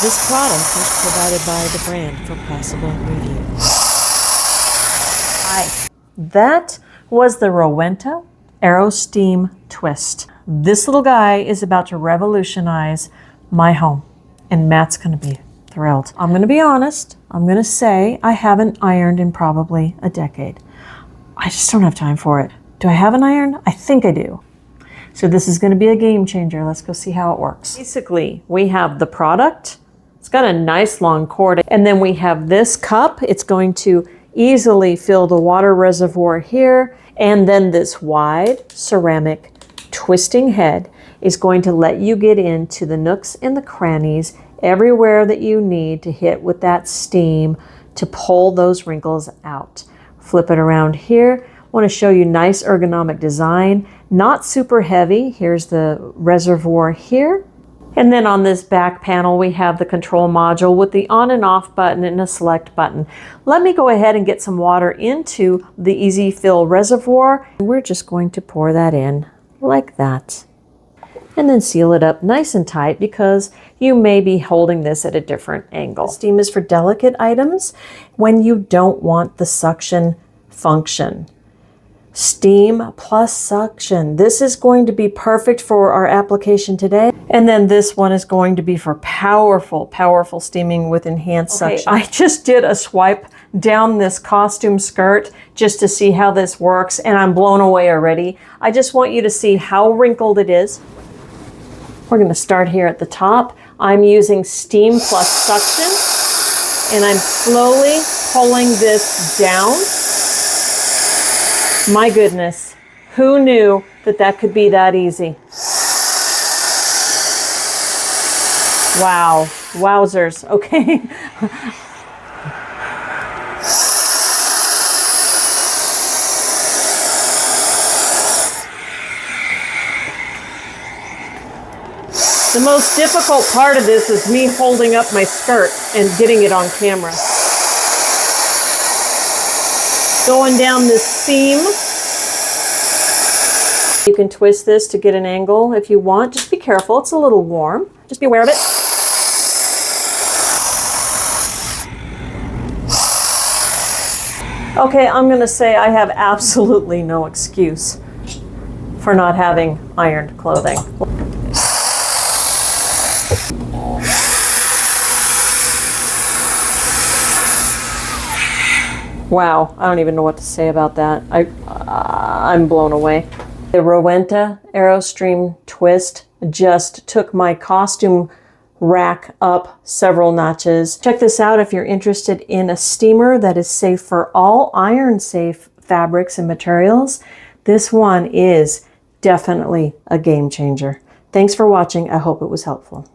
This product is provided by the brand for possible review. Hi. That was the Rowenta AeroSteam Twist. This little guy is about to revolutionize my home, and Matt's going to be thrilled. I'm going to be honest. I'm going to say I haven't ironed in probably a decade. I just don't have time for it. Do I have an iron? I think I do. So this is going to be a game changer. Let's go see how it works. Basically, we have the product. It's got a nice long cord. And then we have this cup. It's going to easily fill the water reservoir here. And then this wide ceramic twisting head is going to let you get into the nooks and the crannies everywhere that you need to hit with that steam to pull those wrinkles out. Flip it around here. I want to show you nice ergonomic design, not super heavy. Here's the reservoir here. And then on this back panel, we have the control module with the on and off button and a select button. Let me go ahead and get some water into the easy fill reservoir. We're just going to pour that in like that. And then seal it up nice and tight because you may be holding this at a different angle. Steam is for delicate items when you don't want the suction function. Steam plus suction. This is going to be perfect for our application today. And then this one is going to be for powerful, powerful steaming with enhanced suction. I just did a swipe down this costume skirt just to see how this works, and I'm blown away already. I just want you to see how wrinkled it is. We're going to start here at the top. I'm using steam plus suction, and I'm slowly pulling this down. My goodness, who knew that that could be that easy? Wow, wowzers, okay. The most difficult part of this is me holding up my skirt and getting it on camera. Going down this seam. You can twist this to get an angle if you want. Just be careful, it's a little warm. Just be aware of it. Okay, I'm gonna say I have absolutely no excuse for not having ironed clothing. Wow, I don't even know what to say about that. I'm blown away. The Rowenta AeroSteam Twist just took my costume rack up several notches. Check this out if you're interested in a steamer that is safe for all iron-safe fabrics and materials. This one is definitely a game changer. Thanks for watching. I hope it was helpful.